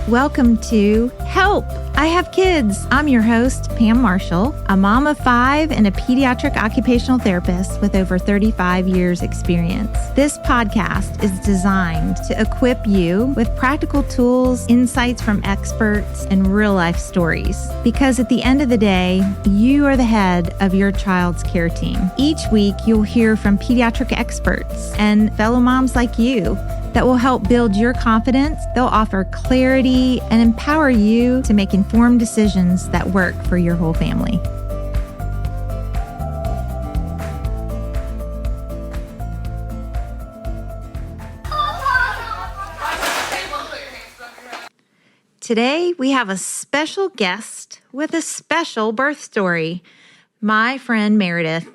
Welcome to Help! I Have Kids. I'm your host, Pam Marshall, a mom of 5 and a pediatric occupational therapist with over 35 years experience. This podcast is designed to equip you with practical tools, insights from experts, and real-life stories. Because at the end of the day, you are the head of your child's care team. Each week, you'll hear from pediatric experts and fellow moms like you that will help build your confidence. They'll offer clarity and empower you to make informed decisions that work for your whole family. Today, we have a special guest with a special birth story, my friend Meredith.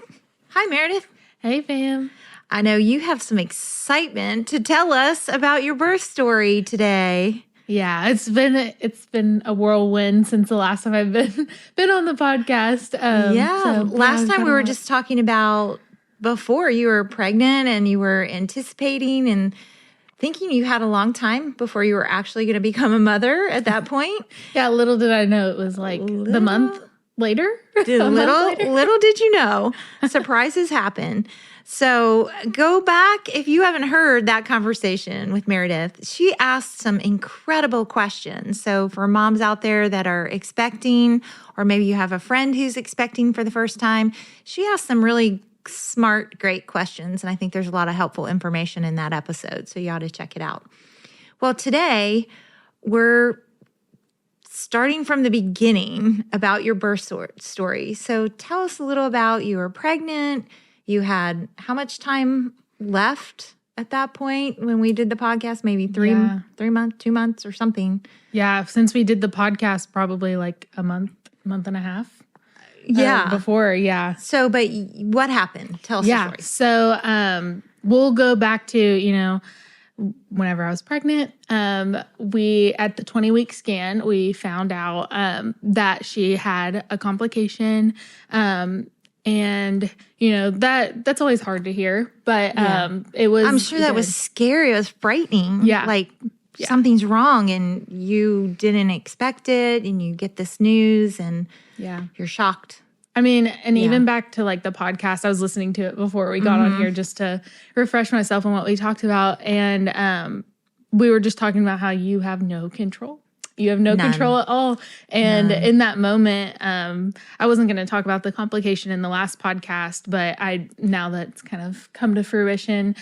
Hi, Meredith. Hey, Pam. I know you have some excitement to tell us about your birth story today. Yeah, it's been a whirlwind since the last time I've been on the podcast. Last time we were just talking about before you were pregnant and you were anticipating and thinking you had a long time before you were actually going to become a mother at that point. Yeah, little did I know it was like the month later. Little did you know, surprises happen. So go back, if you haven't heard that conversation with Meredith, she asked some incredible questions. So for moms out there that are expecting, or maybe you have a friend who's expecting for the first time, she asked some really smart, great questions. And I think there's a lot of helpful information in that episode. So you ought to check it out. Well, today we're starting from the beginning about your birth story. So tell us a little about you were pregnant. You had how much time left at that point when we did the podcast? Maybe 3 months, 2 months or something. Yeah, since we did the podcast, probably like a month and a half. Yeah. Before, yeah. So, but what happened? Tell us the story. So we'll go back to, whenever I was pregnant, we, at the 20-week scan, we found out that she had a complication. And, that's always hard to hear, but it was. I'm sure that was scary. It was frightening. Yeah. Something's wrong and you didn't expect it and you get this news and you're shocked. I mean, and even back to like the podcast, I was listening to it before we got on here just to refresh myself on what we talked about. And we were just talking about how you have no control. You have no control at all. And in that moment, I wasn't going to talk about the complication in the last podcast, but now that's kind of come to fruition,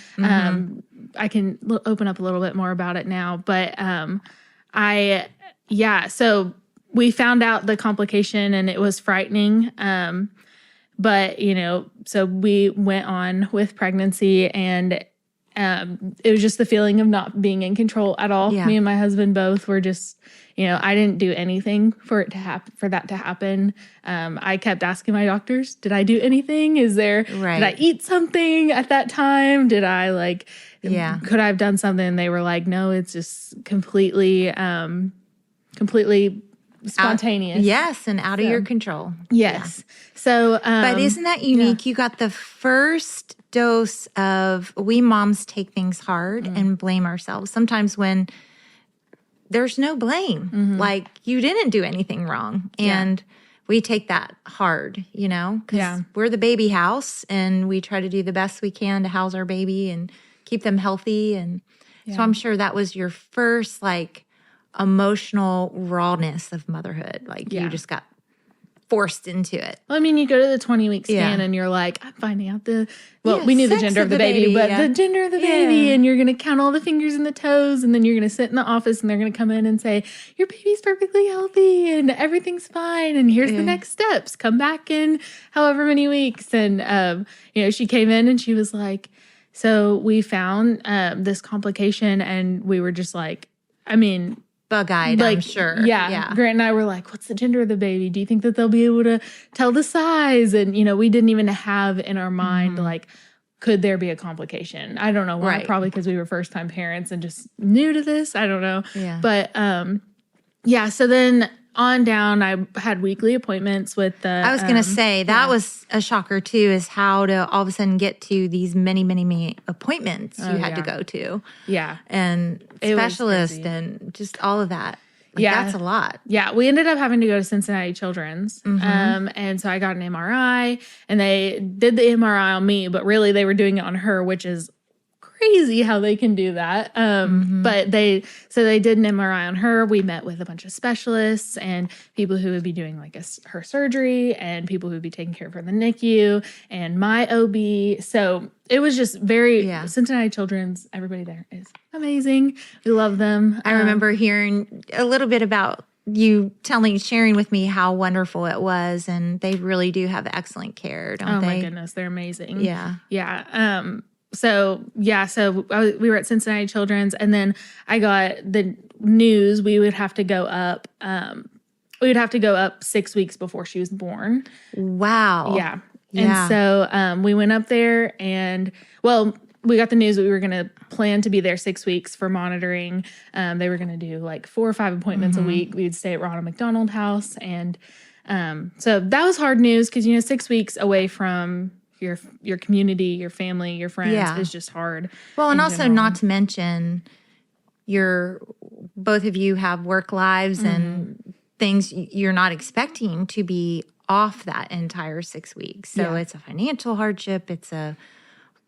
I can open up a little bit more about it now. But so we found out the complication and it was frightening. But, so we went on with pregnancy and it was just the feeling of not being in control at all. Yeah. Me and my husband both were just, I didn't do anything for it to happen, for that to happen. I kept asking my doctors, did I do anything? Did I eat something at that time? Did I could I have done something? They were like, no, it's just completely spontaneous. And out of your control. Yes. Yeah. So, but isn't that unique? You got the first dose of we moms take things hard and blame ourselves. Sometimes when there's no blame, like you didn't do anything wrong. And we take that hard, because we're the baby house and we try to do the best we can to house our baby and keep them healthy. And so I'm sure that was your first emotional rawness of motherhood. You just got forced into it. Well, I mean, you go to the 20-week scan and you're like, I'm finding out we knew the gender of the baby, but the gender of the baby, and you're going to count all the fingers and the toes, and then you're going to sit in the office and they're going to come in and say, your baby's perfectly healthy and everything's fine, and here's the next steps. Come back in however many weeks. And, she came in and she was like, so we found this complication, and we were just like, bug-eyed, I'm sure. Yeah. Grant and I were like, what's the gender of the baby? Do you think that they'll be able to tell the size? And, we didn't even have in our mind, could there be a complication? I don't know why. Right. Probably because we were first-time parents and just new to this. I don't know. Yeah. But, so then on down, I had weekly appointments with the... I was going to say, that was a shocker, too, is how to all of a sudden get to these many, many, many appointments you had to go to. Yeah. And specialists and just all of that. Like, that's a lot. Yeah, we ended up having to go to Cincinnati Children's. And so I got an MRI, and they did the MRI on me, but really they were doing it on her, which is crazy how they can do that. But they did an MRI on her. We met with a bunch of specialists and people who would be doing like her surgery and people who would be taking care of her in the NICU and my OB. So it was just very Cincinnati Children's. Everybody there is amazing. We love them. I remember hearing a little bit about you sharing with me how wonderful it was, and they really do have excellent care, don't they? Oh my goodness, they're amazing. Yeah. Yeah. So we were at Cincinnati Children's, and then I got the news we would have to go up. We would have to go up 6 weeks before she was born. Wow. Yeah. And so we went up there, and we got the news that we were going to plan to be there 6 weeks for monitoring. They were going to do like 4 or 5 appointments a week. We would stay at Ronald McDonald House, and so that was hard news because 6 weeks away from your community, your family, your friends is just hard. Well, and also not to mention both of you have work lives and things you're not expecting to be off that entire 6 weeks. So it's a financial hardship. It's a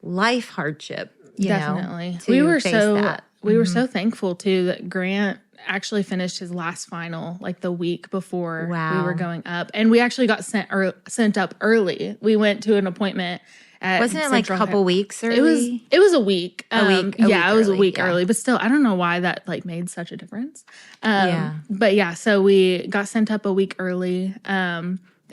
life hardship. Definitely. We were so thankful too that Grant actually finished his last final like the week before we were going up, and we actually got sent up early. We went to an appointment at wasn't it like a couple weeks early? It was a week. It was a week early, but still, I don't know why that like made such a difference. But so we got sent up a week early.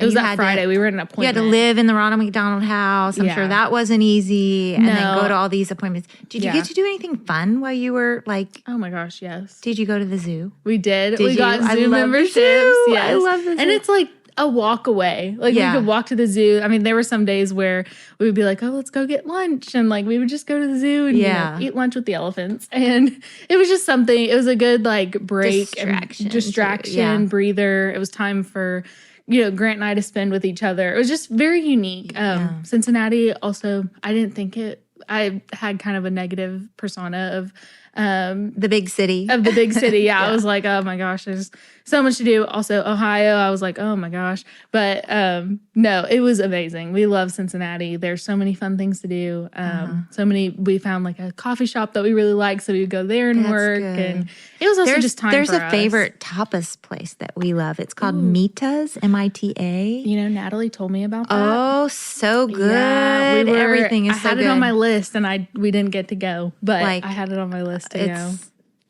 It was that Friday. We were at an appointment. You had to live in the Ronald McDonald House. I'm sure that wasn't easy. And then go to all these appointments. Did you get to do anything fun while you were like... Oh my gosh, yes. Did you go to the zoo? We did. We got zoo memberships. Yes. I love the zoo. And it's like a walk away. Like we could walk to the zoo. I mean, there were some days where we would be like, oh, let's go get lunch. And like we would just go to the zoo and eat lunch with the elephants. And it was just something. It was a good like break. Distraction, breather. It was time for... Grant and I to spend with each other. It was just very unique. Cincinnati also, I had kind of a negative persona of the big city. Yeah. I was like, oh my gosh, there's so much to do. Also, Ohio, I was like, oh my gosh. But no, it was amazing. We love Cincinnati. There's so many fun things to do. We found like a coffee shop that we really liked, so we would go there and work. Good. And it was also just time for us. There's a favorite tapas place that we love. It's called Mita's, M-I-T-A. Natalie told me about that. Oh, so good. Yeah, everything is so good. I had it on my list, and we didn't get to go, but I had it on my list to go.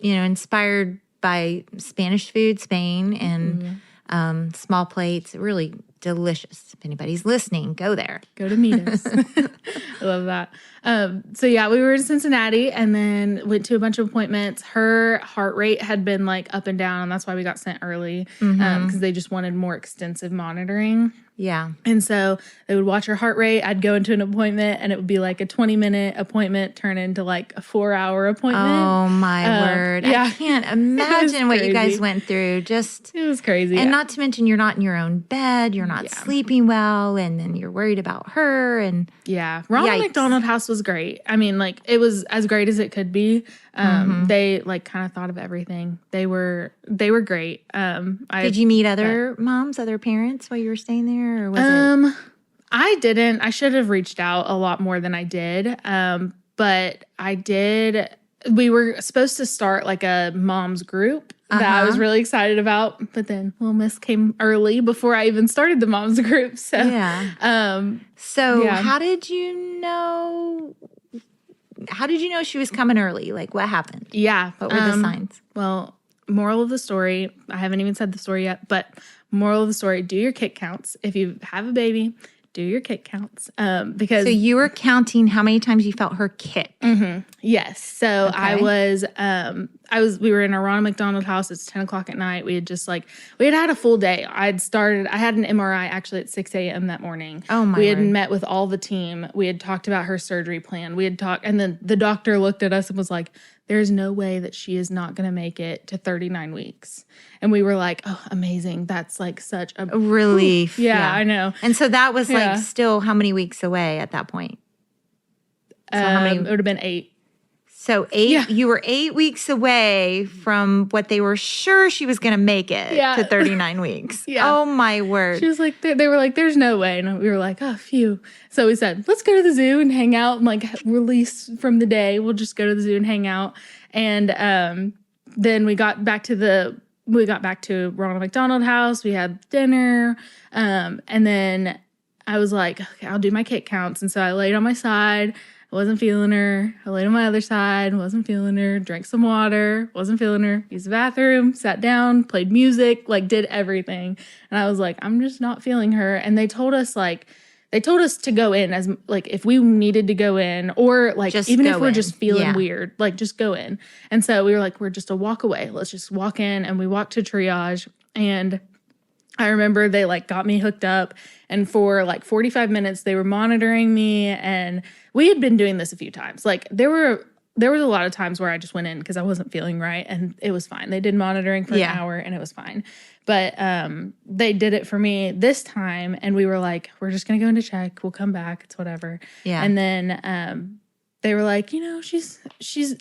Inspired by Spanish food, Spain, and small plates. Really delicious. If anybody's listening, go there. Go to Meredith. I love that. We were in Cincinnati and then went to a bunch of appointments. Her heart rate had been like up and down, and that's why we got sent early because they just wanted more extensive monitoring. Yeah. And so they would watch her heart rate. I'd go into an appointment and it would be like a 20-minute appointment turn into like a 4-hour appointment. Oh, my word. Yeah. I can't imagine what you guys went through. It was crazy. And not to mention you're not in your own bed. You're not sleeping well. And then you're worried about her. And Ronald McDonald House was great. I mean, like it was as great as it could be. They like kind of thought of everything. They were great. Did you meet other moms, other parents while you were staying there? Or was it? I didn't. I should have reached out a lot more than I did. But I did. We were supposed to start like a mom's group that I was really excited about. But then little Miss came early before I even started the mom's group. So, how did you know? How did you know she was coming early? Like, what happened? Yeah. What were the signs? Well, moral of the story, I haven't even said the story yet, but moral of the story, do your kick counts. If you have a baby, do your kick counts. Because so you were counting how many times you felt her kick. Yes. So we were in a Ronald McDonald House. It's 10 o'clock at night. We had had a full day. I had an MRI actually at 6 a.m. that morning. Oh my We had met with all the team. We had talked about her surgery plan. And then the doctor looked at us and was like, there's no way that she is not going to make it to 39 weeks. And we were like, oh, amazing. That's like such a relief. Yeah, I know. And so that was like still how many weeks away at that point? So how many? It would have been 8. So you were 8 weeks away from what they were sure she was going to make it to 39 weeks. Yeah. Oh, my word. She was like, they were like, there's no way. And we were like, oh, phew. So we said, let's go to the zoo and hang out and like release from the day. We'll just go to the zoo and hang out. And then we got back to Ronald McDonald House. We had dinner. And then I was like, okay, I'll do my kick counts. And so I laid on my side. I wasn't feeling her. I laid on my other side. Wasn't feeling her. Drank some water. Wasn't feeling her. Used the bathroom. Sat down. Played music. Like, did everything. And I was like, I'm just not feeling her. And they told us to go in as, like, if we needed to go in or, like, just even if we're just feeling weird, like, just go in. And so we were like, we're just a walk away. Let's just walk in. And we walked to triage. And I remember they, like, got me hooked up. And for, like, 45 minutes, they were monitoring me. And we had been doing this a few times. Like, there was a lot of times where I just went in because I wasn't feeling right. And it was fine. They did monitoring for an hour and it was fine. But they did it for me this time. And we were like, we're just going to go into check. We'll come back. It's whatever. Yeah. And then they were like, you know,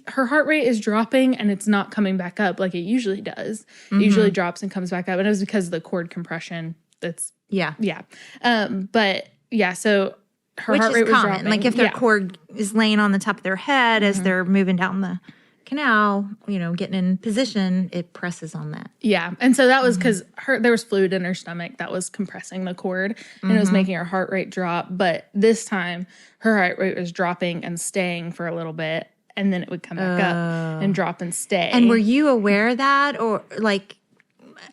her heart rate is dropping and it's not coming back up like it usually does. Mm-hmm. It usually drops and comes back up. And it was because of the cord compression. That's but yeah, so her heart rate was dropping. Like if their cord is laying on the top of their head as they're moving down the canal, you know, getting in position, it presses on that. Yeah. And so that was because there was fluid in her stomach that was compressing the cord and it was making her heart rate drop. But this time her heart rate was dropping and staying for a little bit and then it would come back up and drop and stay. And were you aware of that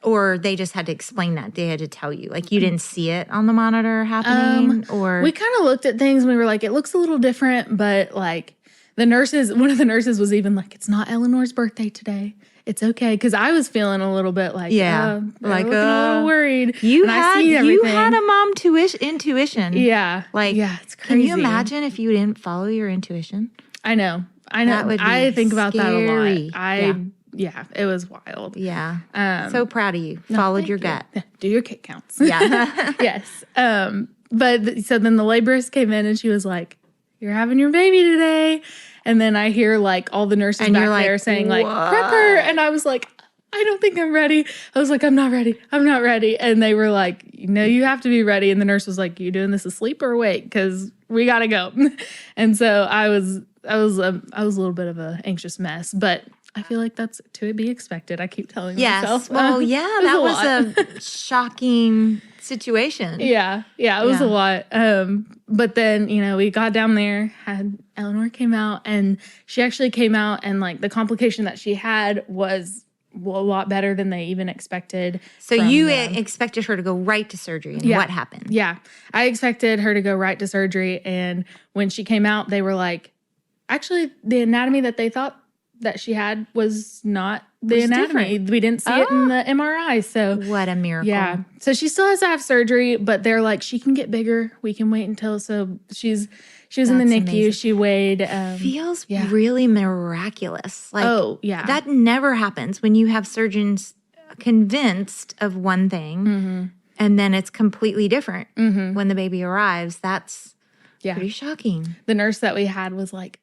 or they just had to explain that? They had to tell you. Like, you didn't see it on the monitor happening? Or we kind of looked at things and we were like, it looks a little different, but, like, one of the nurses was even like, it's not Eleanor's birthday today. It's okay. Because I was feeling a little bit like, a little worried. You had a mom intuition. Yeah. Like, it's crazy. Can you imagine if you didn't follow your intuition? I know. I think about scary. That a lot. Yeah, it was wild. Yeah. So proud of you. Followed your gut. Do your kick counts. Yeah. Yes. But so then the laborist came in and she was like, you're having your baby today. And then I hear like all the nurses back there saying like, prep her. And I was like, I don't think I'm ready. I was like, I'm not ready. And they were like, no, you have to be ready. And the nurse was like, you doing this asleep or awake? Because we got to go. And so I was a little bit of an anxious mess, but I feel like that's to be expected. I keep telling myself. Well, that was a shocking situation. Yeah, it was a lot. But then, you know, we got down there, had Eleanor came out, and she actually came out, and like the complication that she had was a lot better than they even expected. So you expected her to go right to surgery, and what happened? Yeah, I expected her to go right to surgery, and when she came out, they were like, actually, the anatomy that they thought that she had was not the anatomy. Different. We didn't see it in the MRI. So what a miracle. Yeah. So she still has to have surgery, but they're like, she can get bigger. We can wait until. So she was in the NICU. Amazing. She weighed. Feels really miraculous. Like, that never happens when you have surgeons convinced of one thing and then it's completely different when the baby arrives. That's pretty shocking. The nurse that we had was like,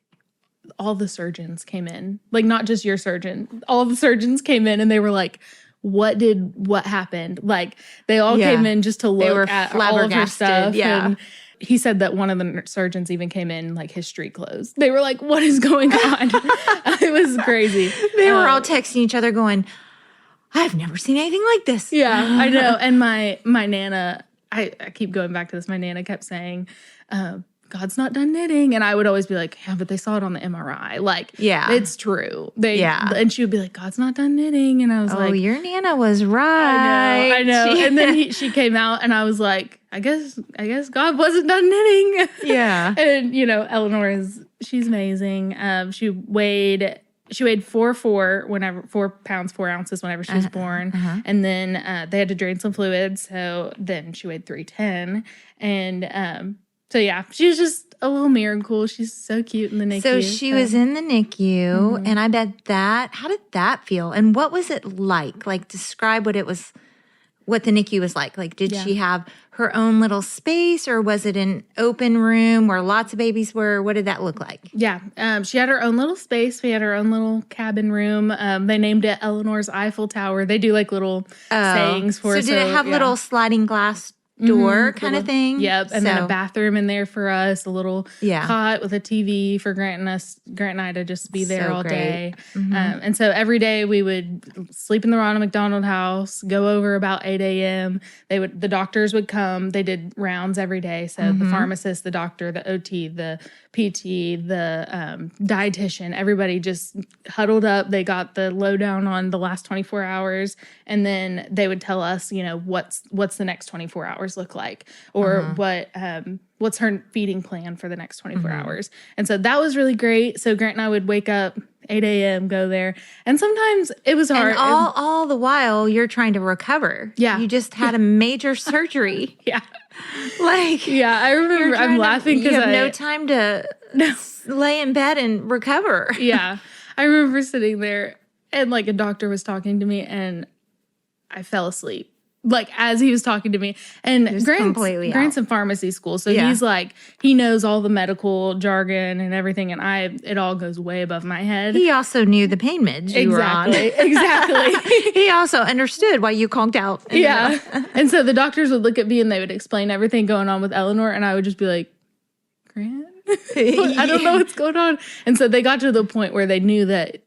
all the surgeons came in, like not just your surgeon, all the surgeons came in and they were like, what happened? Like they all came in just to look at all of her stuff. Yeah. And he said that one of the surgeons even came in like his street clothes. They were like, what is going on? It was crazy. They were all texting each other going, I've never seen anything like this. Yeah, I know. And my Nana, I keep going back to this. My Nana kept saying, God's not done knitting. And I would always be like, yeah, but they saw it on the MRI. Like, it's true. And she would be like, God's not done knitting. And I was like, oh, your Nana was right. I know. And then she came out and I was like, I guess God wasn't done knitting. Yeah. And, you know, Eleanor she's amazing. She weighed 4 pounds, 4 ounces whenever she was born. And then they had to drain some fluid. So then she weighed 310. And, so, yeah, she was just a little miracle. She's so cute in the NICU. So she was in the NICU, and I bet how did that feel? And what was it like? Like, describe what the NICU was like. Like, did she have her own little space, or was it an open room where lots of babies were? What did that look like? Yeah. She had her own little space. We had our own little cabin room. They named it Eleanor's Eiffel Tower. They do like little sayings for us. So did it have little sliding glass door kind of thing? Yep. And then a bathroom in there for us, a little cot with a TV for Grant and I to just be there all day. And so every day we would sleep in the Ronald McDonald House, go over about 8 a.m. The doctors would come. They did rounds every day. So the pharmacist, the doctor, the OT, the PT, the dietitian, everybody just huddled up. They got the lowdown on the last 24 hours. And then they would tell us, what's the next 24 hours look like, or what's her feeding plan for the next 24 hours. And so that was really great. So Grant and I would wake up 8 a.m., go there. And sometimes it was hard. And all the while you're trying to recover. Yeah. You just had a major surgery. I remember I'm laughing because you have no time to lay in bed and recover. Yeah. I remember sitting there and like a doctor was talking to me and I fell asleep. Like as he was talking to me, and Grant's in pharmacy school, so he's like he knows all the medical jargon and everything, and it all goes way above my head. He also knew the pain meds you were on. Exactly. He also understood why you conked out. And so the doctors would look at me and they would explain everything going on with Eleanor, and I would just be like, Grant, I don't know what's going on. And so they got to the point where they knew that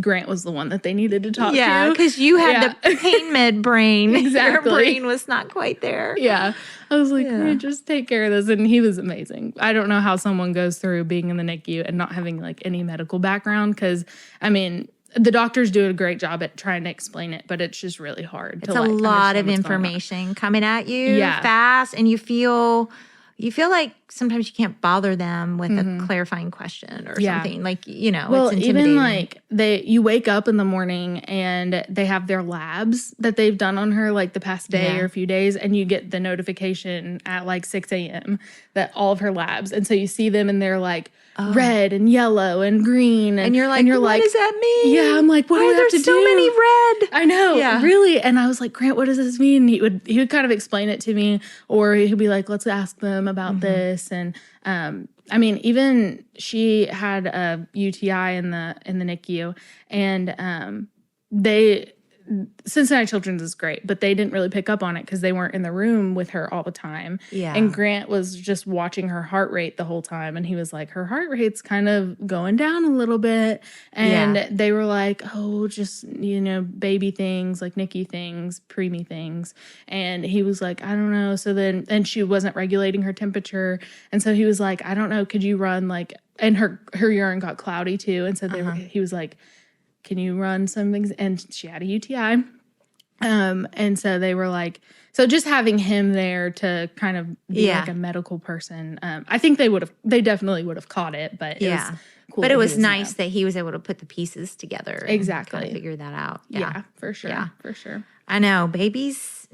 Grant was the one that they needed to talk to. Yeah, because you had the pain med brain. Exactly. Your brain was not quite there. Yeah. I was like, just take care of this. And he was amazing. I don't know how someone goes through being in the NICU and not having like any medical background because, I mean, the doctors do a great job at trying to explain it, but it's just really hard. It's a lot of information coming at you fast, and you feel like sometimes you can't bother them with a clarifying question or something. Like, well, it's intimidating. Even like you wake up in the morning and they have their labs that they've done on her like the past day or a few days, and you get the notification at like 6 a.m. that all of her labs. And so you see them and they're like red and yellow and green. And you're like, what does that mean? Yeah, I'm like, what do I have to do? There's so many red. I know, really. And I was like, Grant, what does this mean? He would kind of explain it to me, or he'd be like, let's ask them about this. And I mean, even she had a UTI in the NICU, and Cincinnati Children's is great, but they didn't really pick up on it because they weren't in the room with her all the time. Yeah. And Grant was just watching her heart rate the whole time, and he was like, her heart rate's kind of going down a little bit. And they were like, oh, just, baby things, like NICU things, preemie things. And he was like, I don't know. So then, and she wasn't regulating her temperature. And so he was like, I don't know, could you run like, and her urine got cloudy too. And so he was like, can you run some things? And she had a UTI. And so they were like, so just having him there to kind of be like a medical person, I think they definitely would have caught it, but it was cool. But it was nice that he was able to put the pieces together. Exactly. And kind of figure that out. Yeah, for sure. Yeah. For sure. I know. Babies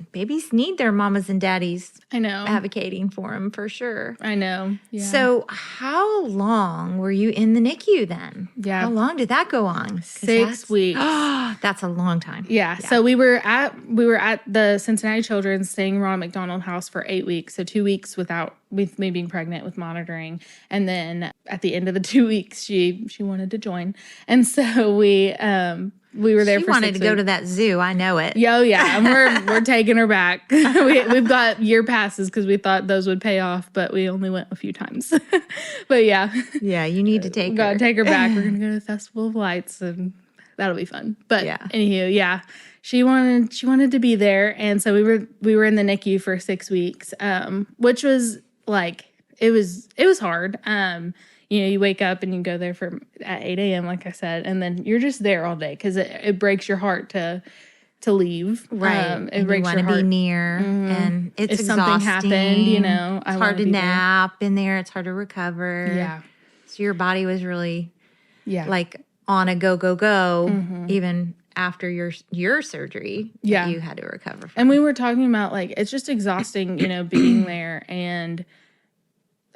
need their mamas and daddies. I know. Advocating for them, for sure. I know. Yeah. So how long were you in the NICU then? Yeah. How long did that go on? 6 weeks. Oh, that's a long time. Yeah. So we were at the Cincinnati Children staying Ronald McDonald House for 8 weeks. So 2 weeks with me being pregnant with monitoring. And then at the end of the 2 weeks, she wanted to join. And so we were there for 6 weeks. She wanted to go to that zoo. I know it. Oh, yeah. And we're taking her back. We've got year passes because we thought those would pay off, but we only went a few times. But yeah. Yeah, you need to take her. We've got to take her back. We're going to go to the Festival of Lights, and that'll be fun. But anywho, she wanted to be there. And so we were in the NICU for 6 weeks, which was like, it was hard. You wake up and you go there at 8 a.m., like I said, and then you're just there all day because it breaks your heart to leave. Right. It breaks your heart. You want to be near, and it's if exhausting. Something happened, it's hard to nap in there. It's hard to recover. Yeah. So your body was really like on a go, even after your surgery that you had to recover from. And we were talking about, like, it's just exhausting, being there. And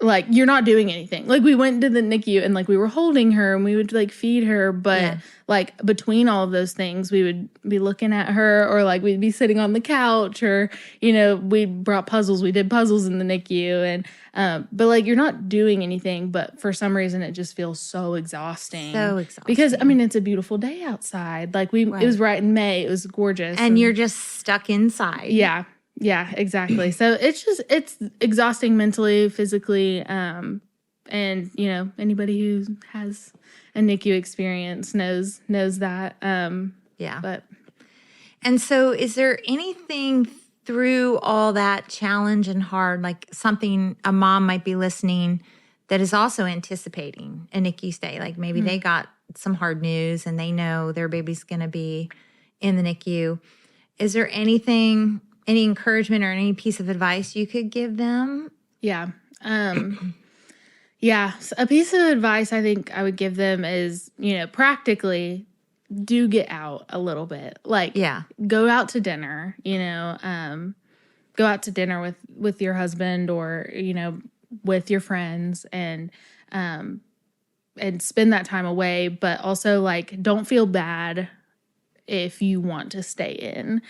like, you're not doing anything. Like, we went to the NICU and, like, we were holding her and we would, like, feed her. But, like, between all of those things, we would be looking at her, or, like, we'd be sitting on the couch, or, you know, we brought puzzles. We did puzzles in the NICU. And, but, like, you're not doing anything. But for some reason, it just feels so exhausting. So exhausting. Because, I mean, it's a beautiful day outside. Like, it was right in May. It was gorgeous. And you're just stuck inside. Yeah. Yeah, exactly. So it's exhausting mentally, physically, and you know, anybody who has a NICU experience knows that. But and so, is there anything through all that challenge and hard, like something a mom might be listening that is also anticipating a NICU stay? Like maybe they got some hard news and they know their baby's going to be in the NICU. Is there anything? Any encouragement or any piece of advice you could give them? Yeah. So a piece of advice I think I would give them is, you know, practically do get out a little bit. Like, go out to dinner, you know, go out to dinner with your husband, or, you know, with your friends, and spend that time away. But also, like, don't feel bad if you want to stay in,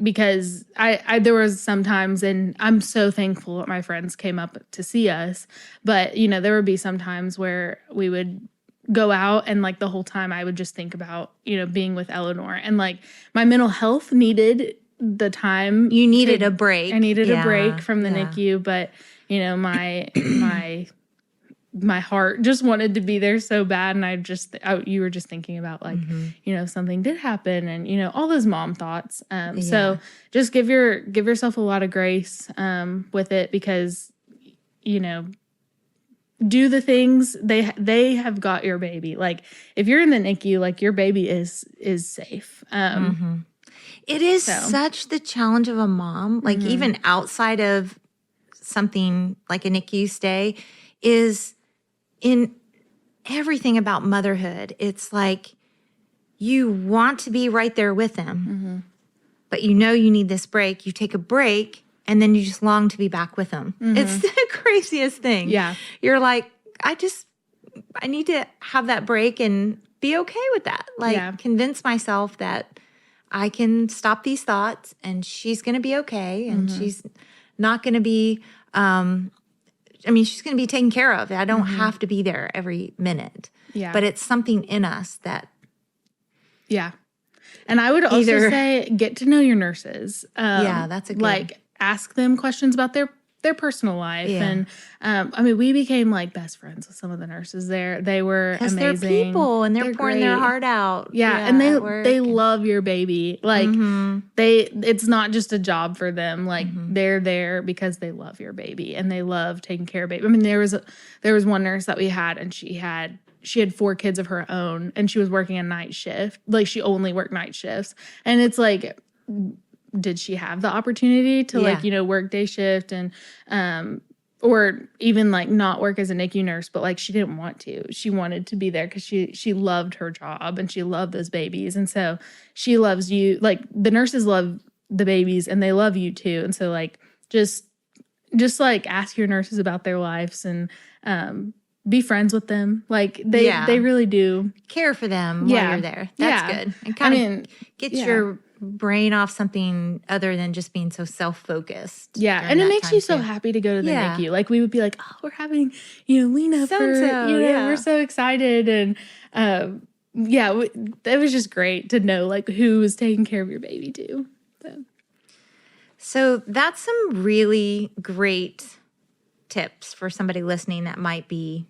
because I there was some times, and I'm so thankful that my friends came up to see us, but, you know, there would be some times where we would go out and, like, the whole time I would just think about, you know, being with Eleanor, and, like, my mental health needed the time. You needed a break. I needed a break from the NICU, but, you know, my heart just wanted to be there so bad. And you were just thinking about, like, you know, something did happen, and, you know, all those mom thoughts. So just give yourself a lot of grace, with it, because, you know, do the things. They have got your baby. Like, if you're in the NICU, like, your baby is safe. It is such the challenge of a mom, like, even outside of something like a NICU stay, is in everything about motherhood. It's like you want to be right there with them, but you know you need this break. You take a break, and then you just long to be back with them. It's the craziest thing. Yeah. You're like, I need to have that break and be okay with that. Like, convince myself that I can stop these thoughts, and she's going to be okay, and she's not going to be she's going to be taken care of. I don't have to be there every minute. Yeah. But it's something in us that. Yeah. And I would also say, get to know your nurses. That's a good. Like, ask them questions about their personal life. Yeah. And, we became, like, best friends with some of the nurses there. They were amazing. They're people, and they're pouring their heart out. Yeah. And they love your baby. Like, it's not just a job for them. Like, they're there because they love your baby, and they love taking care of baby. I mean, there was one nurse that we had, and she had 4 kids of her own, and she was working a night shift. Like, she only worked night shifts. And it's like, did she have the opportunity to like, you know, work day shift and, or even like not work as a NICU nurse, but like she didn't want to. She wanted to be there because she loved her job and she loved those babies. And so she loves you. Like, the nurses love the babies and they love you too. And so, like, just like ask your nurses about their lives and be friends with them. Like, they really do care for them while you're there. That's good. And kind of get your brain off something other than just being so self-focused. Yeah. And it makes you so happy to go to the NICU. Like, we would be like, oh, we're having, you know, Lena we're so excited. And it was just great to know, like, who was taking care of your baby too. So that's some really great tips for somebody listening that might be,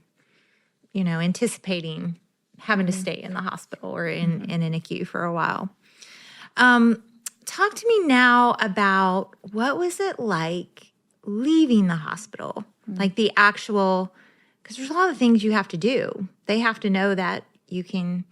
you know, anticipating having to stay in the hospital or in a NICU for a while. Talk to me now about what was it like leaving the hospital? Like the actual, because there's a lot of things you have to do. They have to know that you can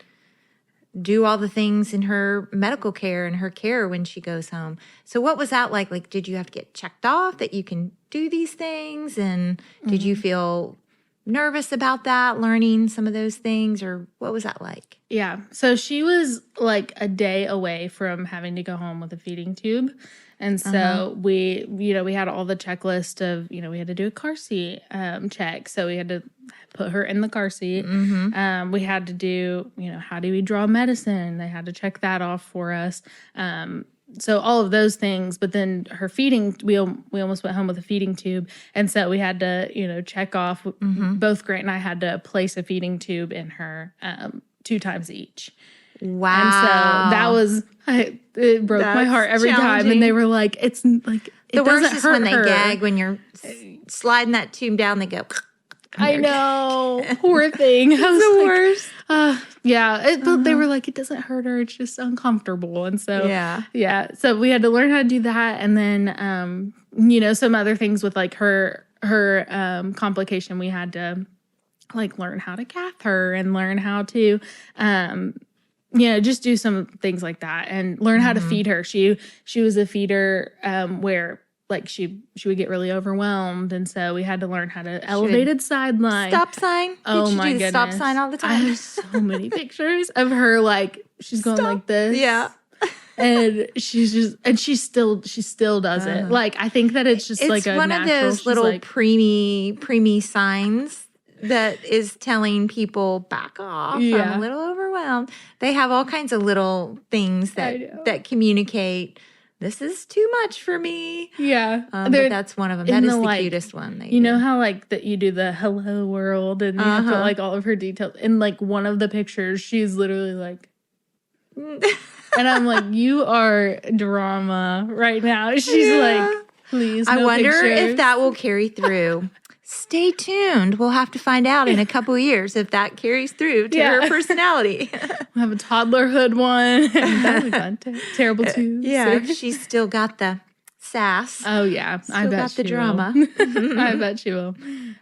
do all the things in her medical care and her care when she goes home. So what was that like? Like, did you have to get checked off that you can do these things? And did you feel nervous about that, learning some of those things, or what was that like? Yeah. So she was like a day away from having to go home with a feeding tube. And so we had all the checklist of, we had to do a car seat check. So we had to put her in the car seat. We had to do, how do we draw medicine? They had to check that off for us. So all of those things, but then her feeding, we almost went home with a feeding tube. And so we had to, check off, both Grant and I had to place a feeding tube in her 2 times each. Wow. And so that was, it broke my heart every time. And they were like, it's like, it the worst doesn't is hurt when they her. gag, when you're sliding that tube down, they go. I know. Poor thing. I was the like, worst. But they were like, it doesn't hurt her. It's just uncomfortable. And so, so we had to learn how to do that. And then, some other things with like her complication, we had to like learn how to cath her and learn how to, just do some things like that and learn how to feed her. She was a feeder, where like she would get really overwhelmed, and so we had to learn how to elevated sideline. Stop sign. Oh Did my you do the goodness. stop sign all the time? I have so many pictures of her like she's going like this. Yeah. And she still does it. Like I think that it's just like a one natural, of those she's little like, preemie signs that is telling people back off. I'm a little overwhelmed. They have all kinds of little things that communicate. This is too much for me. Yeah. But that's one of them. That is the cutest one. You know how like that you do the hello world and you put like all of her details. In like one of the pictures, she's literally like, and I'm like, you are drama right now. She's like, please, I wonder pictures. if that will carry through. Stay tuned. We'll have to find out in a couple of years if that carries through to her personality. We'll have a toddlerhood one. That'll be fun. Terrible twos. Yeah, she's still got the sass. Oh, yeah. I bet got she the drama. Will. I bet she will.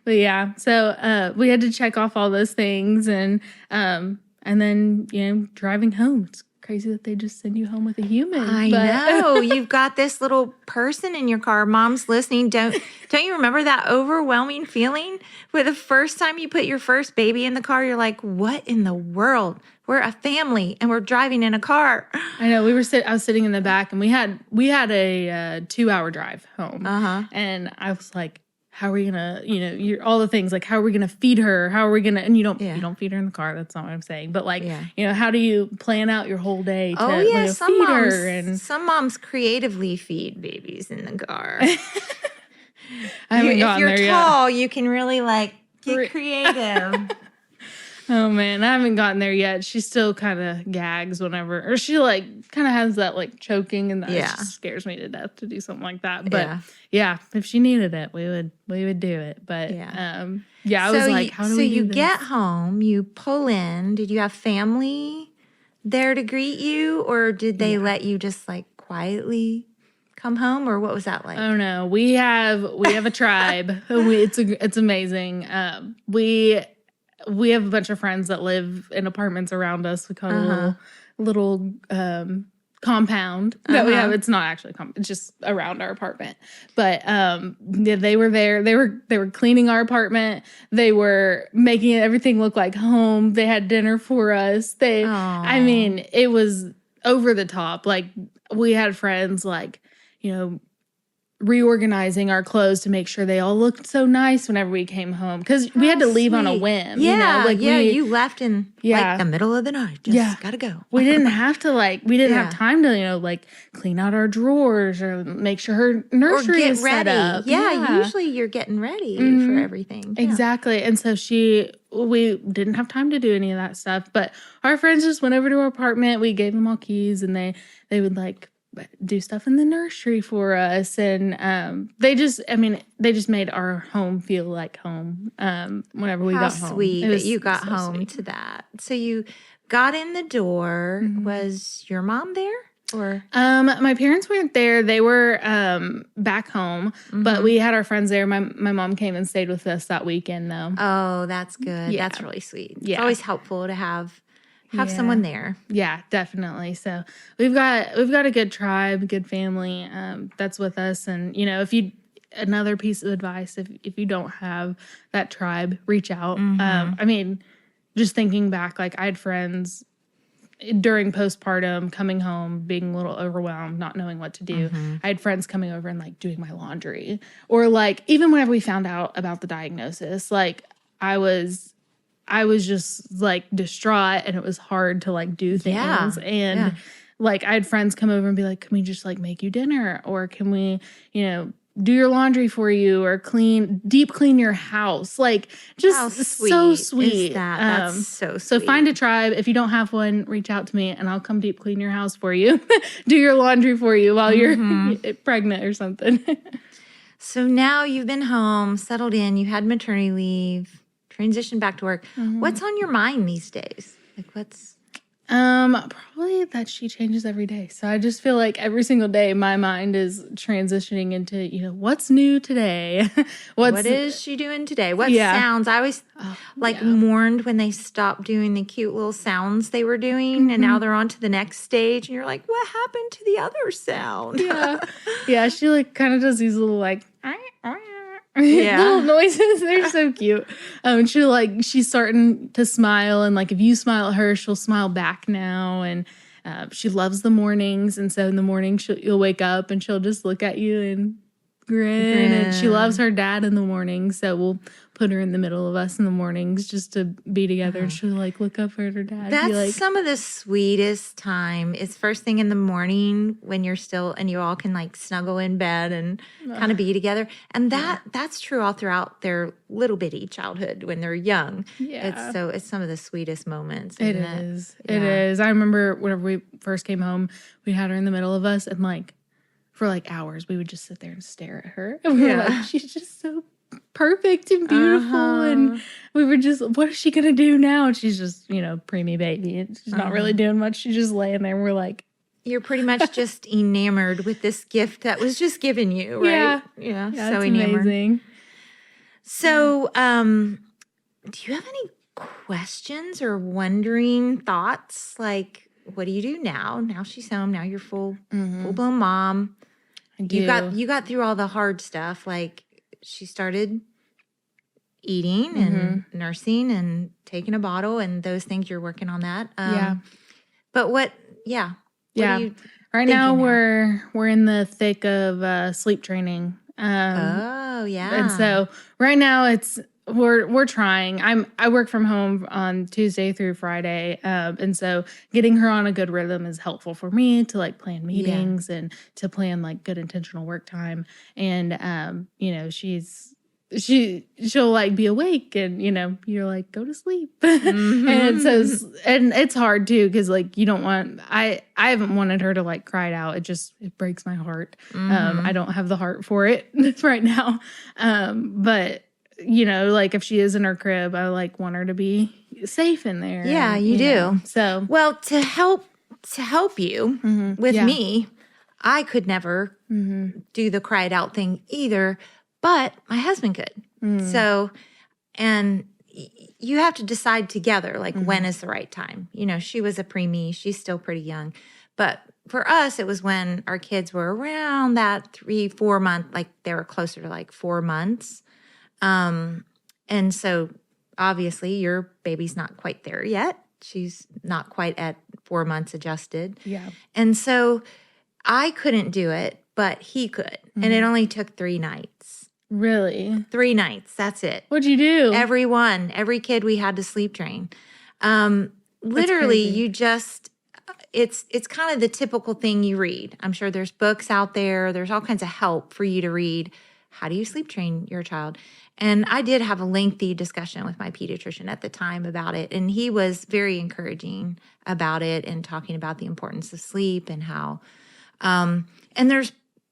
But yeah, so we had to check off all those things and then, driving home. It's crazy that they just send you home with a human. I know. You've got this little person in your car. Mom's listening. Don't you remember that overwhelming feeling where the first time you put your first baby in the car, you're like, what in the world? We're a family and we're driving in a car. I know. I was sitting in the back and we had a 2-hour drive home. And I was like, how are we gonna, all the things like, how are we gonna feed her? How are we gonna, and you don't feed her in the car. That's not what I'm saying. But like, how do you plan out your whole day to feed her? And some moms creatively feed babies in the car. I haven't gotten there yet. If you're tall, you can really like get creative. Oh man, I haven't gotten there yet. She still kind of gags whenever, or she like kind of has that like choking, and that just scares me to death to do something like that. But yeah, if she needed it, we would do it. But I was like, how do we do this? So you get home, you pull in. Did you have family there to greet you, or did they let you just like quietly come home, or what was that like? Oh no, we have a tribe. It's amazing. We have a bunch of friends that live in apartments around us. We call it a little compound that we have. It's not actually it's just around our apartment. But they were there. They were cleaning our apartment. They were making everything look like home. They had dinner for us. I mean, it was over the top. Like we had friends like, reorganizing our clothes to make sure they all looked so nice whenever we came home, because we had to leave on a whim. You left in like the middle of the night. Just gotta go. We didn't have to have time to clean out our drawers or make sure her nursery is set up. Usually you're getting ready for everything. Exactly. And so we didn't have time to do any of that stuff, but our friends just went over to our apartment. We gave them all keys, and they would do stuff in the nursery for us, and they just made our home feel like home whenever we got home. How sweet that you got home to that. So you got in the door. Was your mom there? Or my parents weren't there. They were back home, but we had our friends there. My mom came and stayed with us that weekend though. Oh, that's good. That's really sweet. It's Yeah. always helpful to have someone there. Yeah, definitely. So we've got a good tribe, good family that's with us. And, another piece of advice, if you don't have that tribe, reach out. Mm-hmm. I mean, just thinking back, like I had friends during postpartum coming home, being a little overwhelmed, not knowing what to do. Mm-hmm. I had friends coming over and like doing my laundry, or like even whenever we found out about the diagnosis, like I was just like distraught, and it was hard to like do things. And like I had friends come over and be like, can we just like make you dinner, or can we, do your laundry for you, or deep clean your house? Like just so sweet. Is that? That's so sweet. So find a tribe. If you don't have one, reach out to me and I'll come deep clean your house for you. Do your laundry for you while you're pregnant or something. So now you've been home, settled in, you had maternity leave, transitioned back to work. What's on your mind these days? Like what's... Probably that she changes every day. So I just feel like every single day my mind is transitioning into, what's new today? What is she doing today? What sounds? I always mourned when they stopped doing the cute little sounds they were doing, and now they're on to the next stage, and you're like, what happened to the other sound? Yeah, she like kind of does these little like little noises. They're so cute. She's starting to smile, and like if you smile at her, she'll smile back now. And she loves the mornings, and so in the morning you'll wake up and she'll just look at you and grin. And she loves her dad in the morning, so we'll put her in the middle of us in the mornings just to be together. And she'll like look up at her dad. That's some of the sweetest time. It's first thing in the morning when you're still, and you all can like snuggle in bed and kind of be together. And that's true all throughout their little bitty childhood when they're young. Yeah. It's some of the sweetest moments. It is. Yeah. It is. I remember whenever we first came home, we had her in the middle of us, and like for like hours we would just sit there and stare at her. And we were like, she's just so perfect and beautiful. And we were just, what is she gonna do now? And she's just, preemie baby, and she's not really doing much. She's just laying there, and we're like, you're pretty much just enamored with this gift that was just given you, right? Yeah, so it's enamored. Amazing. So do you have any questions or wondering thoughts, like what do you do now? Now she's home, now you're full-blown mom. You got through all the hard stuff, like she started eating and nursing and taking a bottle and those things. You're working on that. But what are you right now we're in the thick of sleep training. And so right now we're trying. I work from home on Tuesday through Friday. And so getting her on a good rhythm is helpful for me to like plan meetings and to plan like good intentional work time. And, she'll like be awake, and, you're like, go to sleep. And so, and it's hard too, cause like you don't want, I haven't wanted her to like cry it out. It breaks my heart. I don't have the heart for it right now. But like if she is in her crib, I like want her to be safe in there. Yeah, you do. So, well, to help you with me, I could never do the cry it out thing either, but my husband could. So, and you have to decide together, like when is the right time. She was a preemie, she's still pretty young, but for us, it was when our kids were around that 3-4 month, like they were closer to like 4 months. And so obviously your baby's not quite there yet. She's not quite at 4 months adjusted. Yeah. And so I couldn't do it, but he could. And it only took 3 nights. Really? 3 nights. That's it. What'd you do? Every kid we had to sleep train. Literally you just, it's kind of the typical thing you read. I'm sure there's books out there. There's all kinds of help for you to read. How do you sleep train your child? And I did have a lengthy discussion with my pediatrician at the time about it. And he was very encouraging about it and talking about the importance of sleep and how,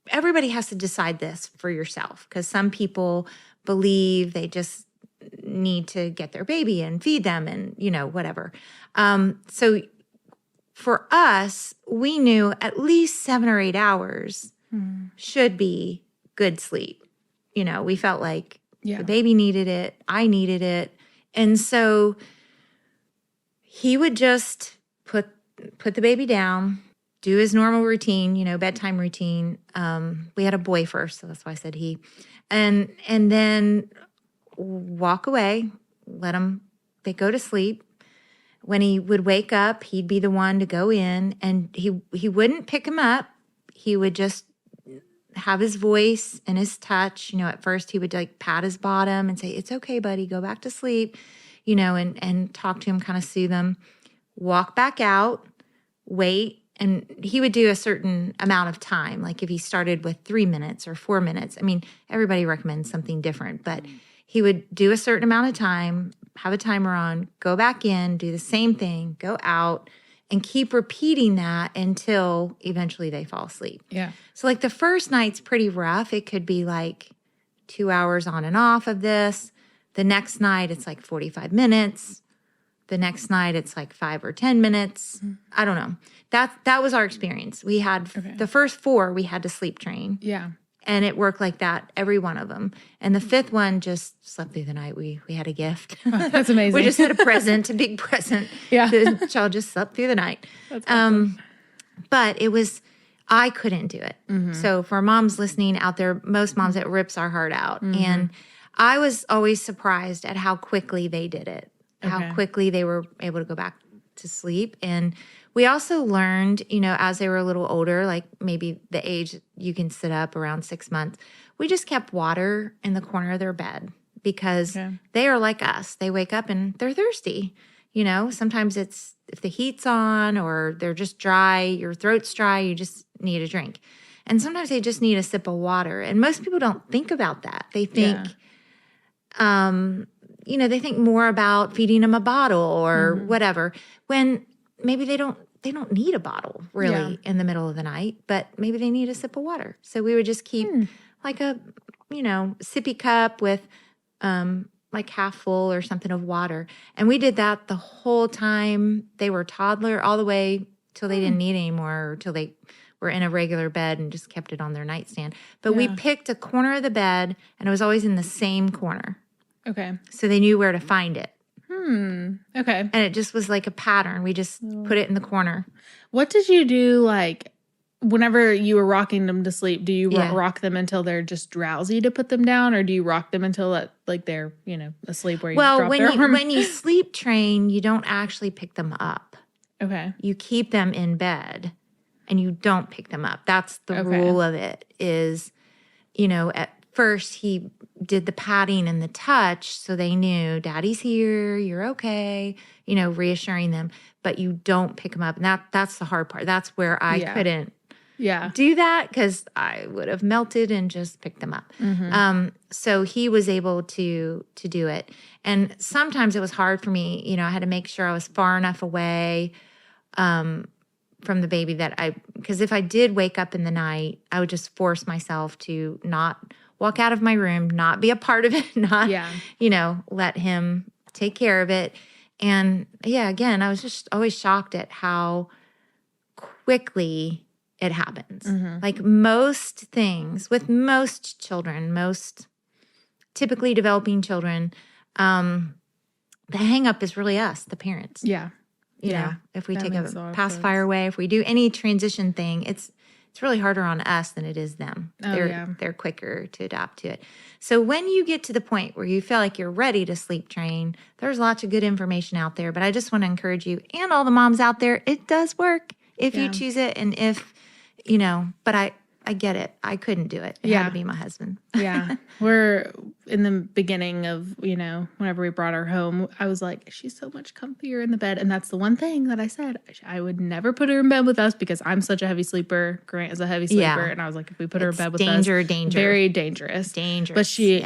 everybody has to decide this for yourself, because some people believe they just need to get their baby and feed them and, whatever. So for us, we knew at least 7 or 8 hours should be good sleep. We felt like the baby needed it. I needed it. And so he would just put the baby down do his normal routine, bedtime routine. We had a boy first, so that's why I said he. And then walk away, they go to sleep. When he would wake up, he'd be the one to go in, and he wouldn't pick him up. He would just have his voice and his touch. At first he would like pat his bottom and say, "It's okay, buddy, go back to sleep," and talk to him, kind of soothe him. Walk back out, wait. And he would do a certain amount of time. Like if he started with 3 minutes or 4 minutes, everybody recommends something different, but he would do a certain amount of time, have a timer on, go back in, do the same thing, go out, and keep repeating that until eventually they fall asleep. Yeah. So like the first night's pretty rough. It could be like 2 hours on and off of this. The next night, it's like 45 minutes. The next night, it's like 5 or 10 minutes. I don't know. That was our experience. We had the first 4, we had to sleep train. Yeah. And it worked like that, every one of them. And the 5th one just slept through the night. We had a gift. Oh, that's amazing. We just had a present, a big present. Yeah. The child just slept through the night. That's awesome. But I couldn't do it. Mm-hmm. So for moms listening out there, most moms, it rips our heart out. Mm-hmm. And I was always surprised at how quickly they did it, how quickly they were able to go back to sleep. And we also learned, as they were a little older, like maybe the age you can sit up around 6 months, we just kept water in the corner of their bed because they are like us. They wake up and they're thirsty. Sometimes it's if the heat's on or they're just dry, your throat's dry, you just need a drink. And sometimes they just need a sip of water. And most people don't think about that. They think, they think more about feeding them a bottle or whatever, when maybe they don't need a bottle really in the middle of the night, but maybe they need a sip of water. So we would just keep like a, sippy cup with like half full or something of water. And we did that the whole time they were toddler, all the way till they didn't need anymore, or till they were in a regular bed, and just kept it on their nightstand. But we picked a corner of the bed, and it was always in the same corner. Okay. So they knew where to find it. Okay. And it just was like a pattern. We just put it in the corner. What did you do, like, whenever you were rocking them to sleep? Do you rock them until they're just drowsy to put them down, or do you rock them until like they're asleep where you drop their arm? When you sleep train, you don't actually pick them up. Okay. You keep them in bed, and you don't pick them up. That's the rule of it. Is at first he did the patting and the touch, so they knew Daddy's here, you're okay, reassuring them, but you don't pick them up. And that's the hard part. That's where I couldn't do that, because I would have melted and just picked them up. So he was able to do it. And sometimes it was hard for me. I had to make sure I was far enough away from the baby because if I did wake up in the night, I would just force myself to not walk out of my room, not be a part of it, not, let him take care of it. And again, I was just always shocked at how quickly it happens. Like most things with most children, most typically developing children, the hang up is really us, the parents. Yeah. If we take a pacifier away, if we do any transition thing, it's really harder on us than it is them. They're quicker to adapt to it. So when you get to the point where you feel like you're ready to sleep train, there's lots of good information out there. But I just want to encourage you and all the moms out there, it does work if you choose it. And if, but I get it. I couldn't do it. It had to be my husband. We're in the beginning of, whenever we brought her home, I was like, she's so much comfier in the bed. And that's the one thing that I said. I would never put her in bed with us because I'm such a heavy sleeper. Grant is a heavy sleeper. And I was like, if we put her in bed with us, very dangerous. But she,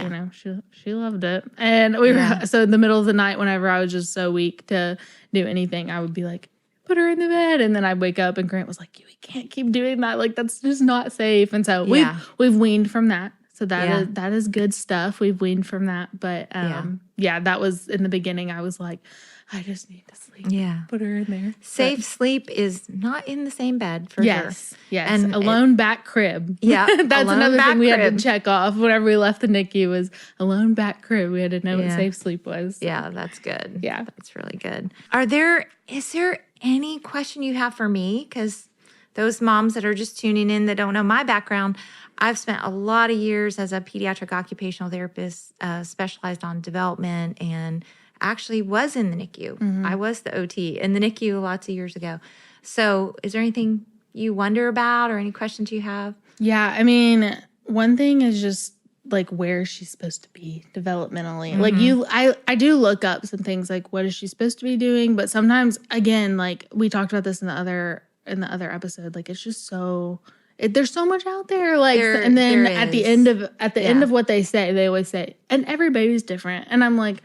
she loved it. And we were, so in the middle of the night, whenever I was just so weak to do anything, I would be like, put her in the bed. And then I'd wake up and Grant was like, we can't keep doing that. Like, that's just not safe. And so we've weaned from that. So that is good stuff. We've weaned from that. But that was in the beginning. I was like, I just need to sleep. Yeah. Put her in there. Safe sleep is not in the same bed for sure. Yes. And alone back crib. Yeah. That's another thing we had to check off whenever we left the NICU was alone back crib. We had to know what safe sleep was. Yeah, that's good. Yeah. That's really good. Is there any question you have for me? Because those moms that are just tuning in that don't know my background, I've spent a lot of years as a pediatric occupational therapist, specialized on development, and actually was in the NICU. I was the OT in the NICU lots of years ago. So is there anything you wonder about or any questions you have? Yeah, I mean, one thing is just like where she's supposed to be developmentally. Like I do look up some things like what is she supposed to be doing, but sometimes again, like we talked about this in the other episode, like it's just so there's so much out there, like, and then at the end of what they say, they always say, and every baby's different, and I'm like,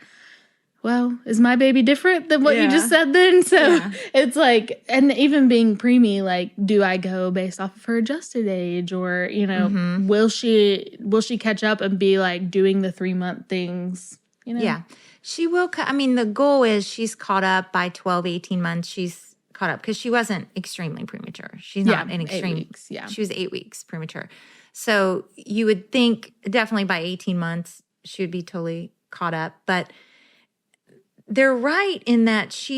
well, is my baby different than what you just said then? So it's like, and even being preemie, like, do I go based off of her adjusted age, or, you know, will she catch up and be like doing the 3-month things, you know? Yeah, she will. I mean, the goal is she's caught up by 12, 18 months. She's caught up because she wasn't extremely premature. She's not an extreme. 8 weeks, She was 8 weeks premature. So you would think definitely by 18 months, she would be totally caught up, but they're right in that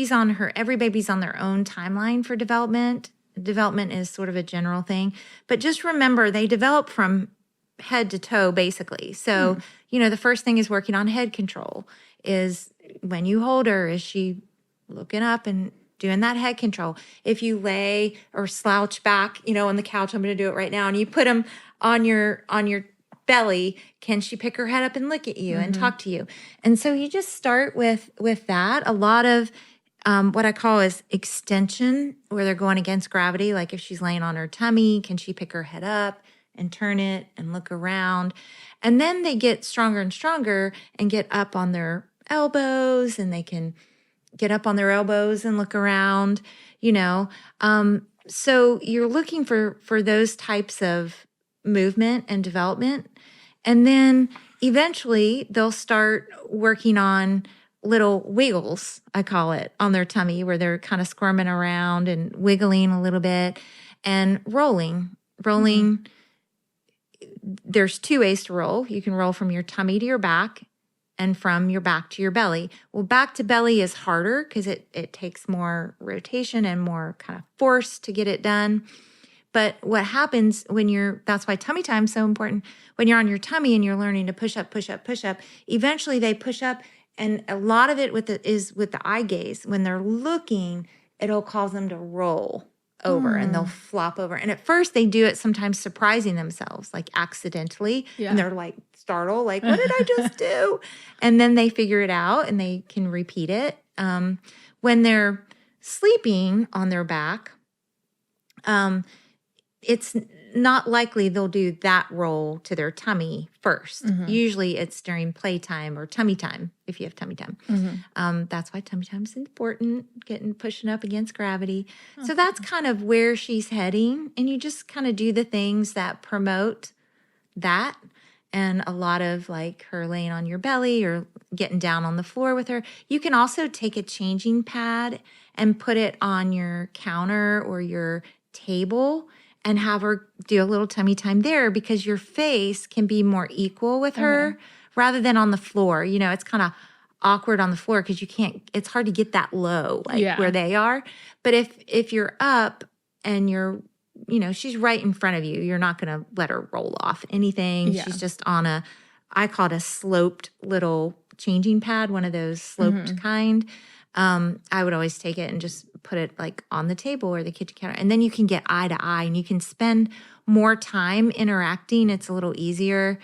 every baby's on their own timeline for development. Development is sort of a general thing, but just remember they develop from head to toe, basically. So, you know, the first thing is working on head control. Is when you hold her, is she looking up and doing that head control? If you lay or slouch back, you know, on the couch, I'm going to do it right now, and you put them on your belly, can she pick her head up and look at you and talk to you? And so you just start with that. A lot of what I call is extension, where they're going against gravity. Like if she's laying on her tummy, can she pick her head up and turn it and look around? And then they get stronger and stronger and get up on their elbows, and they can get up on their elbows and look around, you know. So you're looking for those types of movement and development. And then eventually they'll start working on little wiggles, I call it, on their tummy, where they're kind of squirming around and wiggling a little bit and rolling. There's 2 ways to roll. You can roll from your tummy to your back and from your back to your belly. Well, back to belly is harder because it takes more rotation and more kind of force to get it done. But what happens that's why tummy time is so important. When you're on your tummy and you're learning to push up, eventually they push up. And a lot of it is with the eye gaze. When they're looking, it'll cause them to roll over and they'll flop over. And at first they do it sometimes surprising themselves, like accidentally. Yeah. And they're like startled, like, what did I just do? And then they figure it out and they can repeat it. When they're sleeping on their back, it's not likely they'll do that roll to their tummy first. Usually it's during playtime or tummy time, if you have tummy time. That's why tummy time is important, pushing up against gravity. So that's kind of where she's heading. And you just kind of do the things that promote that. And a lot of like her laying on your belly or getting down on the floor with her. You can also take a changing pad and put it on your counter or your table and have her do a little tummy time there, because your face can be more equal with her rather than on the floor. You know, it's kind of awkward on the floor because it's hard to get that low, like where they are. But if you're up and she's right in front of you, you're not going to let her roll off anything. Yeah. She's just on I call it a sloped little changing pad, one of those sloped kind. I would always take it and just put it like on the table or the kitchen counter. And then you can get eye to eye and you can spend more time interacting. It's a little easier.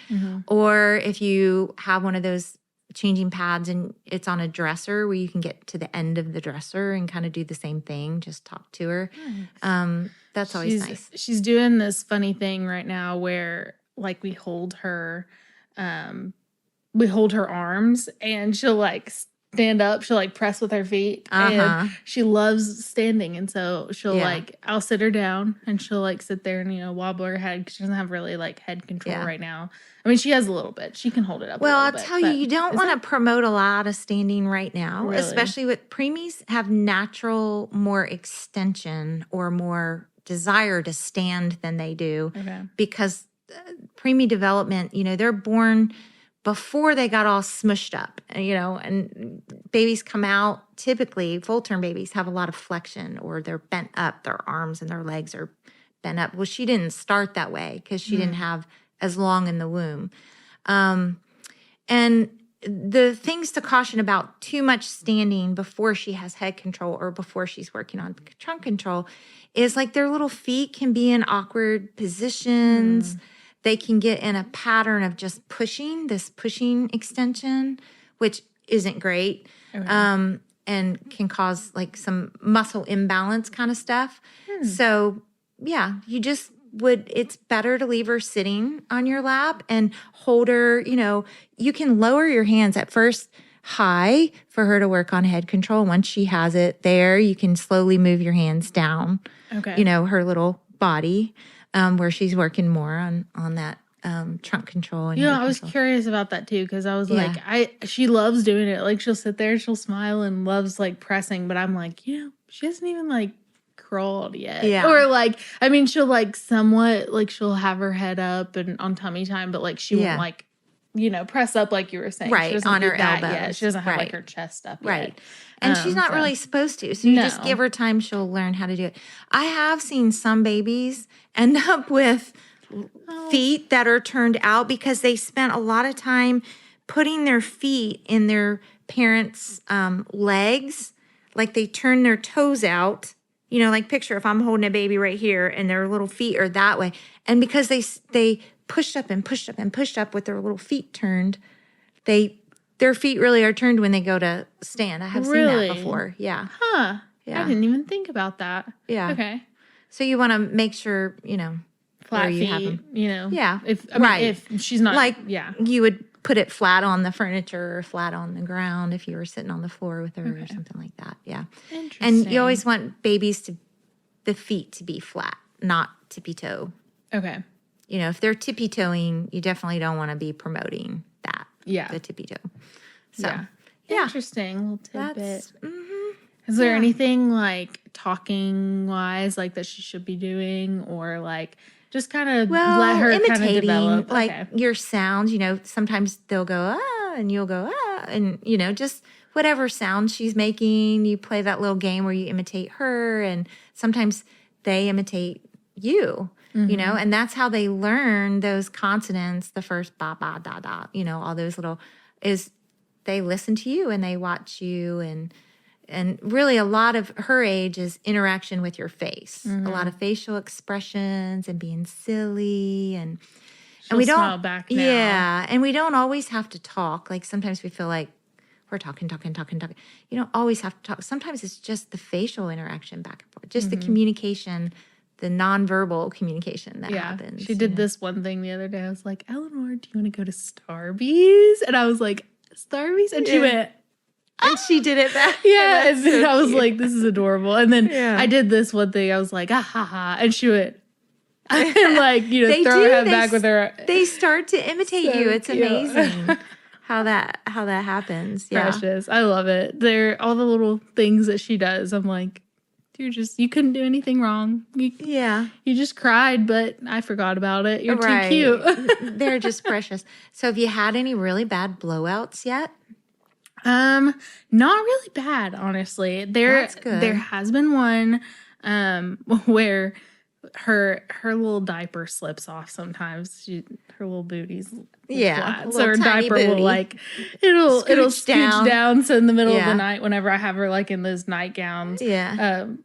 Or if you have one of those changing pads and it's on a dresser where you can get to the end of the dresser and kind of do the same thing, just talk to her. Nice. That's always nice. She's doing this funny thing right now where like we hold her arms and she'll like stand up, she'll like press with her feet, and she loves standing, and so she'll like, I'll sit her down and she'll like sit there and wobble her head because she doesn't have really like head control right now. I mean, she has a little bit, she can hold it up. Well, I'll tell you don't want to promote a lot of standing right now, really? Especially with preemies have natural more extension or more desire to stand than they do, because preemie development, they're born before they got all smushed up, and babies come out, typically full-term babies have a lot of flexion, or they're bent up, their arms and their legs are been up. Well, she didn't start that way because she didn't have as long in the womb. And the things to caution about too much standing before she has head control or before she's working on trunk control is like their little feet can be in awkward positions. They can get in a pattern of just pushing, this pushing extension, which isn't great. Okay. And can cause like some muscle imbalance kind of stuff. So yeah, it's better to leave her sitting on your lap and hold her, you can lower your hands at first high for her to work on head control. Once she has it there, you can slowly move your hands down, her little body, where she's working more on that trunk control. And I was curious about that too, because I was like, she loves doing it. Like she'll sit there, she'll smile and loves like pressing, but I'm like, she hasn't even like crawled yet. Yeah. Or like, I mean, she'll like somewhat like she'll have her head up and on tummy time, but like she won't like, press up like you were saying. Right. She doesn't on do her that elbows. yet. She doesn't have like her chest up yet. And she's not really supposed to. So you just give her time, she'll learn how to do it. I have seen some babies end up with feet that are turned out because they spent a lot of time putting their feet in their parents' legs. Like they turn their toes out, like picture if I'm holding a baby right here and their little feet are that way. And because they pushed up and pushed up and pushed up with their little feet turned, their feet really are turned when they go to stand. I have seen that before. Yeah. Huh. Yeah. I didn't even think about that. Yeah. Okay. So you want to make sure, flat you feet, have them. Yeah. If she's not, like, you would put it flat on the furniture or flat on the ground if you were sitting on the floor with her or something like that. Yeah. Interesting. And you always want the feet to be flat, not tippy-toe. Okay. If they're tippy-toeing, you definitely don't want to be promoting that. Yeah. The tippy-toe. So, yeah. Interesting little tidbit. Is there anything like talking wise like that she should be doing or like just kind of let her kind of develop? Like your sounds, sometimes they'll go, ah, and you'll go, ah, and, just whatever sound she's making, you play that little game where you imitate her and sometimes they imitate you, and that's how they learn those consonants, the first ba, ba, da, da, all those little, is they listen to you and they watch you and really a lot of her age is interaction with your face, a lot of facial expressions and being silly and we don't smile back now. Yeah, and we don't always have to talk. Like sometimes we feel like we're talking. You don't always have to talk. Sometimes it's just the facial interaction back and forth, just the communication, the nonverbal communication that happens. She did this one thing the other day. I was like, Eleanor, do you want to go to Starbucks? And I was like, Starbucks? And she went, and she did it back. Yeah. And then I was like, this is adorable. And then I did this one thing. I was like, ah, ha, ha. And she went, and like, throw her head back with her. They start to imitate you. It's amazing how that happens. Yeah. Precious. I love it. They're all the little things that she does. I'm like, you couldn't do anything wrong. You just cried, but I forgot about it. You're too cute. They're just precious. So have you had any really bad blowouts yet? Not really bad, honestly. That's good. There has been one where her little diaper slips off sometimes. Her little booty's flat. So her diaper booty will like it'll scooch down. So in the middle of the night, whenever I have her like in those nightgowns,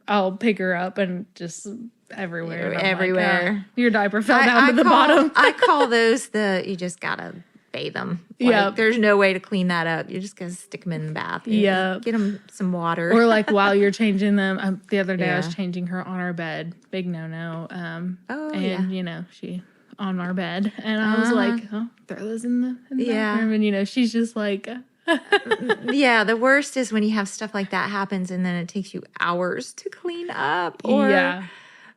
I'll pick her up and just everywhere. Like, your diaper fell down to the bottom. I call those you just gotta bathe them. There's no way to clean that up. You just gotta stick them in the bath. Get them some water. Or like while you're changing them. The other day I was changing her on our bed. Big no. She on our bed, and I was like, oh, throw those in the bathroom, and she's just like. The worst is when you have stuff like that happens, and then it takes you hours to clean up.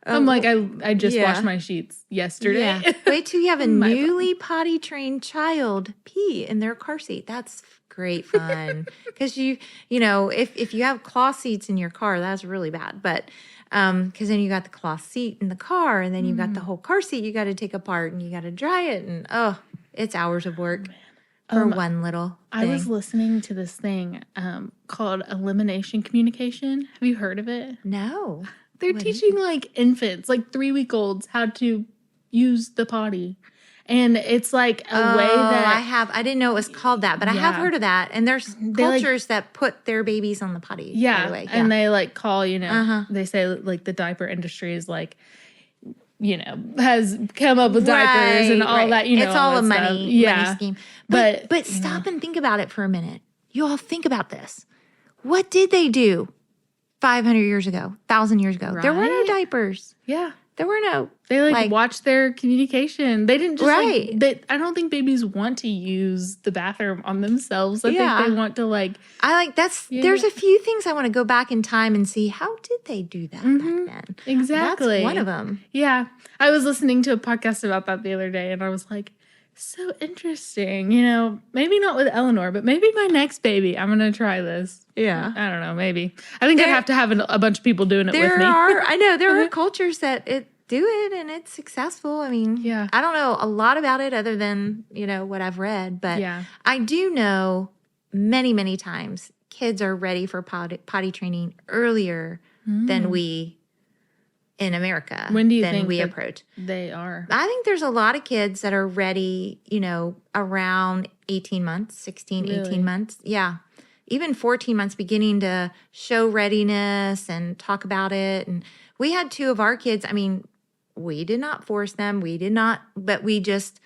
I'm like, I just washed my sheets yesterday. Yeah. Wait till you have a newly potty trained child pee in their car seat. That's great fun. Because if you have cloth seats in your car, that's really bad. But because then you got the cloth seat in the car, and then you've got the whole car seat you got to take apart, and you got to dry it, and it's hours of work for one little thing. I was listening to this thing called elimination communication. Have you heard of it? No. They're teaching like infants, like 3-week-olds, how to use the potty. And it's like a way that I didn't know it was called that, but I have heard of that. And there's cultures that put their babies on the potty. Yeah. Right away. Yeah. And they like call, they say like the diaper industry is like, has come up with diapers and all that, It's all a money scheme. But stop and think about it for a minute. You all think about this. What did they do 500 years ago, 1,000 years ago? Right. There were no diapers. Yeah. There were no. They like watched their communication. They didn't just I don't think babies want to use the bathroom on themselves. I think they want to there's a few things I want to go back in time and see how did they do that back then. Exactly. That's one of them. Yeah. I was listening to a podcast about that the other day and I was like, so interesting. Maybe not with Eleanor, but maybe my next baby, I'm going to try this. Yeah. I don't know. Maybe. I think I'd have to have a bunch of people doing it with me. There are cultures that do it and it's successful. I mean, I don't know a lot about it other than, what I've read, but I do know many, many times kids are ready for potty training earlier than we in America. When do you think we approach? They are. I think there's a lot of kids that are ready, around 18 months, 16, 18 months. Yeah. Even 14 months beginning to show readiness and talk about it. And we had 2 of our kids. I mean, we did not force them. But we just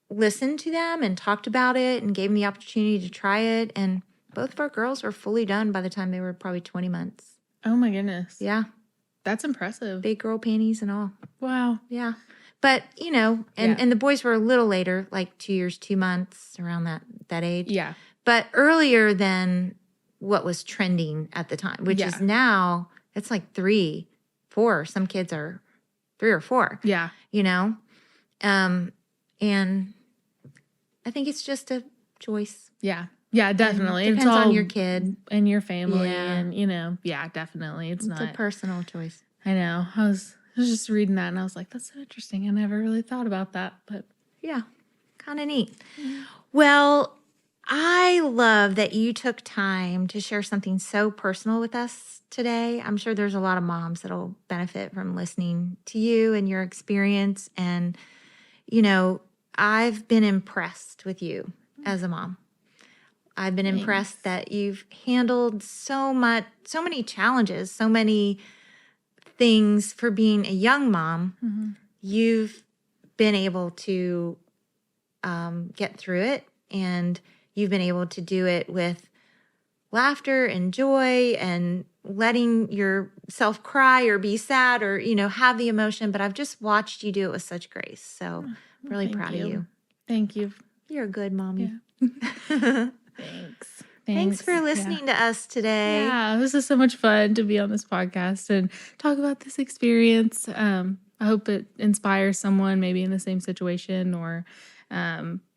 listened to them and talked about it and gave them the opportunity to try it. And both of our girls were fully done by the time they were probably 20 months. Oh my goodness. Yeah. That's impressive. Big girl panties and all. Wow. Yeah. But, and the boys were a little later, like 2 years, 2 months, around that age. Yeah. But earlier than what was trending at the time, which is now, it's like 3, 4. Some kids are 3 or 4. Yeah. And I think it's just a choice. Yeah. Yeah, definitely. Depends on your kid. And your family. Yeah. And, definitely. It's a personal choice. I know. I was just reading that and I was like, that's so interesting. I never really thought about that. But yeah, kind of neat. Mm-hmm. Well, I love that you took time to share something so personal with us today. I'm sure there's a lot of moms that'll benefit from listening to you and your experience. And, I've been impressed with you as a mom. I've been impressed that you've handled so many challenges, so many things for being a young mom. Mm-hmm. You've been able to get through it, and you've been able to do it with laughter and joy and letting yourself cry or be sad or, have the emotion. But I've just watched you do it with such grace. So I'm really proud of you. Thank you. You're a good mommy. Yeah. Thanks for listening to us today. Yeah, this is so much fun to be on this podcast and talk about this experience. I hope it inspires someone maybe in the same situation or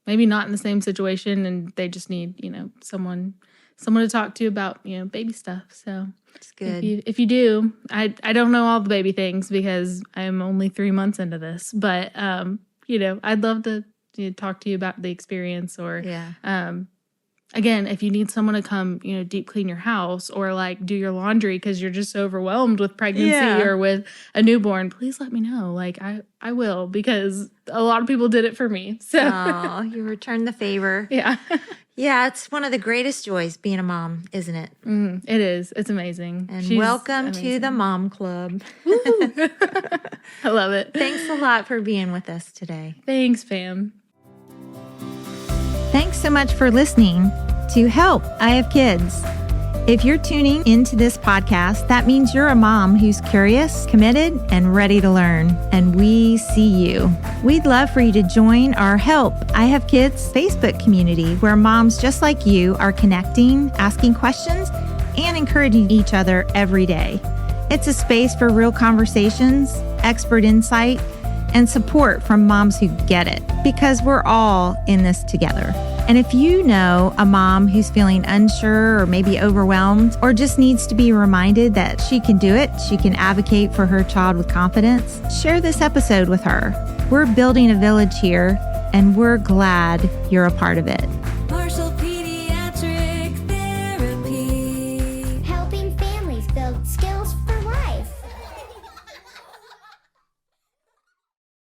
maybe not in the same situation and they just need, someone to talk to about, baby stuff. So it's good. If you do, I don't know all the baby things because I'm only 3 months into this, but, I'd love to talk to you about the experience or, again, if you need someone to come, deep clean your house or like do your laundry because you're just overwhelmed with pregnancy or with a newborn, please let me know. Like I will because a lot of people did it for me. So you returned the favor. Yeah. Yeah, it's one of the greatest joys being a mom, isn't it? It is. It's amazing. And welcome to the Mom Club. I love it. Thanks a lot for being with us today. Thanks, fam. Thanks so much for listening to Help, I Have Kids. If you're tuning into this podcast, that means you're a mom who's curious, committed, and ready to learn. And we see you. We'd love for you to join our Help, I Have Kids Facebook community where moms just like you are connecting, asking questions, and encouraging each other every day. It's a space for real conversations, expert insight, and support from moms who get it, because we're all in this together. And if you know a mom who's feeling unsure or maybe overwhelmed or just needs to be reminded that she can do it, she can advocate for her child with confidence, share this episode with her. We're building a village here, and we're glad you're a part of it.